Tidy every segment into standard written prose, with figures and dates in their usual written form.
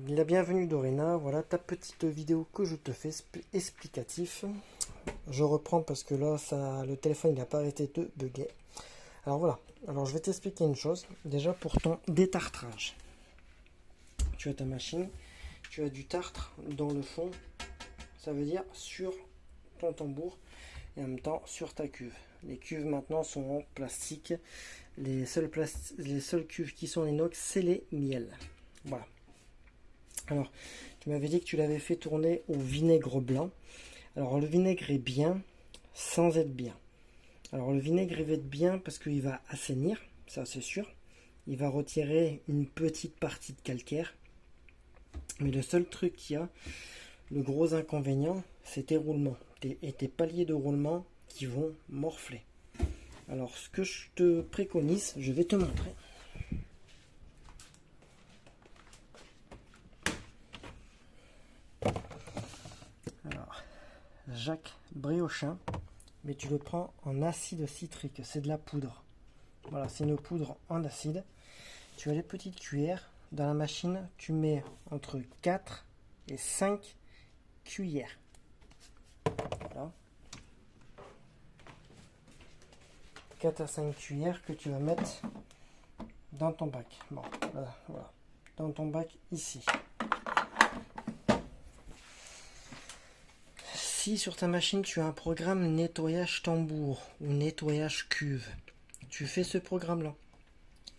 La bienvenue Dorina, voilà ta petite vidéo que je te fais explicatif. Je reprends parce que là le téléphone il n'a pas arrêté de bugger. Alors voilà, alors je vais t'expliquer une chose. Déjà pour ton détartrage, tu as ta machine, tu as du tartre dans le fond, ça veut dire sur ton tambour et en même temps sur ta cuve. Les cuves maintenant sont en plastique, les seules cuves qui sont en inox c'est les miels. Voilà. Alors, tu m'avais dit que tu l'avais fait tourner au vinaigre blanc. Alors, le vinaigre est bien sans être bien. Alors, le vinaigre il va être bien parce qu'il va assainir, ça c'est sûr. Il va retirer une petite partie de calcaire. Mais le seul truc qu'il y a, le gros inconvénient, c'est tes roulements. Et tes paliers de roulement qui vont morfler. Alors, ce que je te préconise, je vais te montrer. Alors, Jacques Briochin, mais tu le prends en acide citrique, c'est de la poudre. Voilà, c'est une poudre en acide. Tu as les petites cuillères. Dans la machine, tu mets entre 4 et 5 cuillères. Voilà. 4 à 5 cuillères que tu vas mettre dans ton bac. Bon, voilà. Dans ton bac ici. Si sur ta machine tu as un programme nettoyage tambour ou nettoyage cuve, tu fais ce programme-là.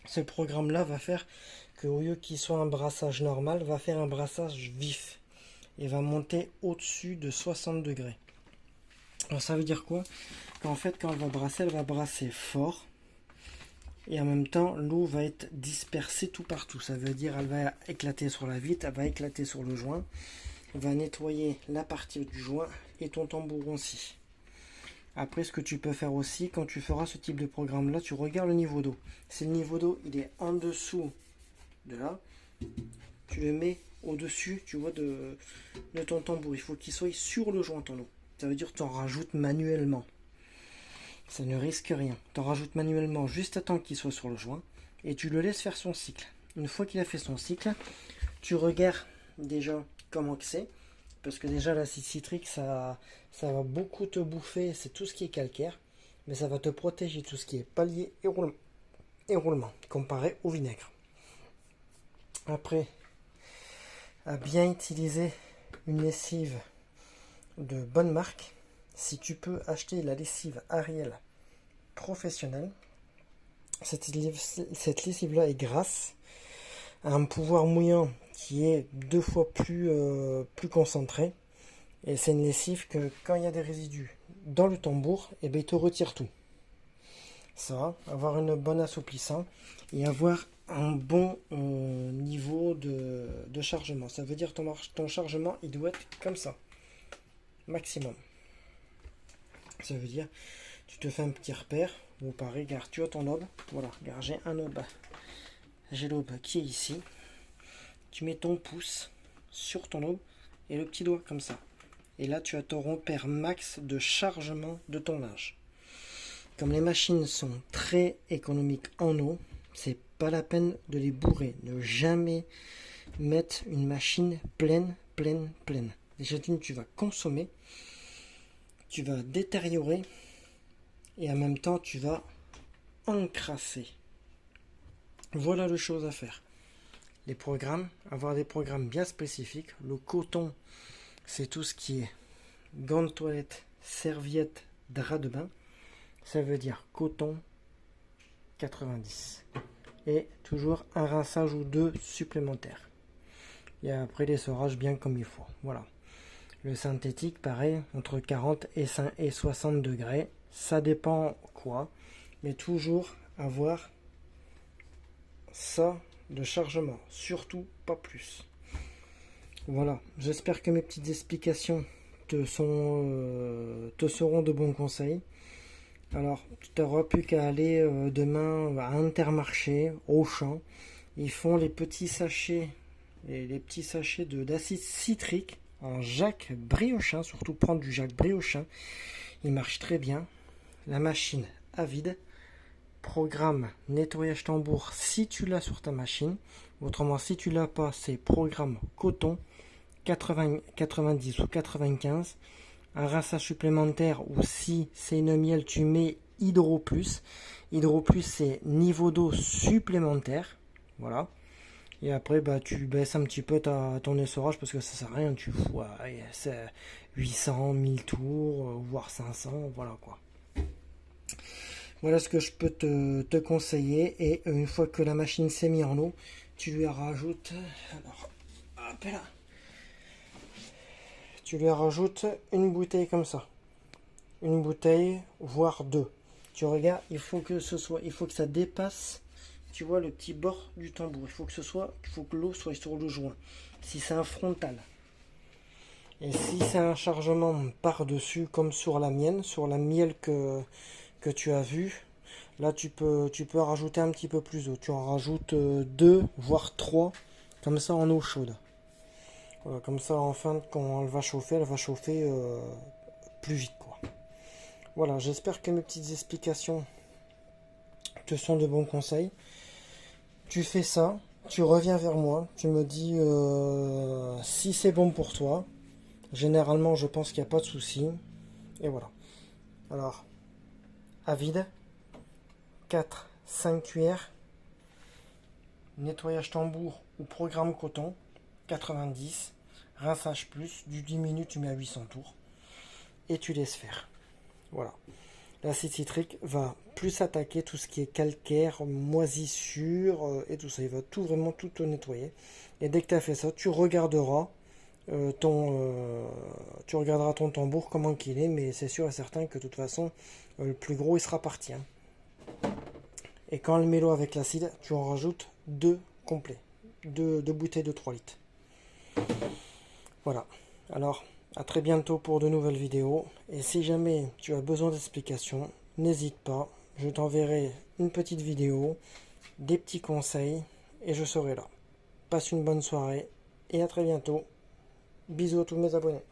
Ce programme-là va faire qu'au lieu qu'il soit un brassage normal, va faire un brassage vif et va monter au-dessus de 60 degrés. Alors ça veut dire quoi? Qu'en fait quand elle va brasser fort et en même temps l'eau va être dispersée tout partout. Ça veut dire elle va éclater sur la vitre, elle va éclater sur le joint, elle va nettoyer la partie du joint et ton tambouron aussi. Après, ce que tu peux faire aussi, quand tu feras ce type de programme-là, tu regardes le niveau d'eau. Si le niveau d'eau, il est en dessous de là, tu le mets au-dessus, tu vois, de ton tambour. Il faut qu'il soit sur le joint, ton eau. Ça veut dire que tu en rajoutes manuellement. Ça ne risque rien. Tu en rajoutes manuellement juste à temps qu'il soit sur le joint et tu le laisses faire son cycle. Une fois qu'il a fait son cycle, tu regardes déjà comment que c'est. Parce que déjà l'acide citrique ça va beaucoup te bouffer, c'est tout ce qui est calcaire, mais ça va te protéger tout ce qui est palier et roulement comparé au vinaigre. Après, à bien utiliser une lessive de bonne marque, si tu peux acheter la lessive Ariel professionnelle, cette lessive là est grasse, a un pouvoir mouillant qui est 2 fois plus concentré. Et c'est une lessive que quand il y a des résidus dans le tambour, et il te retire tout. Ça, avoir une bonne assouplissant et avoir un bon niveau de chargement. Ça veut dire ton chargement, il doit être comme ça, maximum. Ça veut dire, tu te fais un petit repère, ou pareil, regarde, tu as ton lobe. Voilà, regarde, j'ai un lobe. J'ai l'aube qui est ici. Tu mets ton pouce sur ton lobe et le petit doigt comme ça. Et là, tu as ton repère max de chargement de ton linge. Comme les machines sont très économiques en eau, c'est pas la peine de les bourrer. Ne jamais mettre une machine pleine. Déjà, tu vas consommer, tu vas détériorer et en même temps, tu vas encrasser. Voilà les choses à faire. Les programmes, avoir des programmes bien spécifiques. Le coton, c'est tout ce qui est gants de toilette, serviettes, drap de bain. Ça veut dire coton 90. Et toujours un rinçage ou deux supplémentaires. Et après les serrages bien comme il faut. Voilà. Le synthétique, pareil, entre 40 et 60 degrés. Ça dépend quoi. Mais toujours avoir ça de chargement. Surtout pas plus. Voilà, j'espère que mes petites explications te seront de bons conseils. Alors, tu n'auras plus qu'à aller demain à Intermarché, Auchan. Ils font les petits sachets, d'acide citrique en Jacques Briochin. Surtout prendre du Jacques Briochin. Il marche très bien. La machine à vide. Programme nettoyage tambour si tu l'as sur ta machine. Autrement, si tu l'as pas, c'est programme coton 80, 90 ou 95. Un rinçage supplémentaire, ou si c'est une miel, tu mets Hydro Plus. Hydro Plus, c'est niveau d'eau supplémentaire. Voilà. Et après, bah, tu baisses un petit peu ton essorage parce que ça sert à rien. Tu vois, c'est 800, 1000 tours, voire 500. Voilà quoi. Voilà ce que je peux te conseiller. Et une fois que la machine s'est mise en eau, tu lui rajoutes. Alors, hop là. Tu lui rajoutes une bouteille comme ça. Une bouteille, voire deux. Tu regardes, il faut que ça dépasse, tu vois, le petit bord du tambour. Il faut que l'eau soit sur le joint. Si c'est un frontal. Et si c'est un chargement par-dessus, comme sur la mienne, sur la miel que tu as vu, là tu peux rajouter un petit peu plus d'eau. Tu en rajoutes 2, voire 3, comme ça en eau chaude. Voilà, comme ça, enfin, quand elle va chauffer plus vite, quoi. Voilà, j'espère que mes petites explications te sont de bons conseils. Tu fais ça, tu reviens vers moi, tu me dis si c'est bon pour toi. Généralement, je pense qu'il n'y a pas de souci. Et voilà. Alors, à vide, 4-5 cuillères, nettoyage tambour ou programme coton, 90, rinçage plus, du 10 minutes, tu mets à 800 tours, et tu laisses faire. Voilà. L'acide citrique va plus attaquer tout ce qui est calcaire, moisissure et tout ça. Il va vraiment tout te nettoyer. Et dès que tu as fait ça, tu regarderas ton tambour, comment qu'il est, mais c'est sûr et certain que de toute façon, le plus gros, il sera parti. Hein. Et quand le mélo avec l'acide, tu en rajoutes 2 complets. 2 bouteilles de 3 litres. Voilà. Alors, à très bientôt pour de nouvelles vidéos. Et si jamais tu as besoin d'explications, n'hésite pas. Je t'enverrai une petite vidéo, des petits conseils, et je serai là. Passe une bonne soirée, et à très bientôt. Bisous à tous mes abonnés.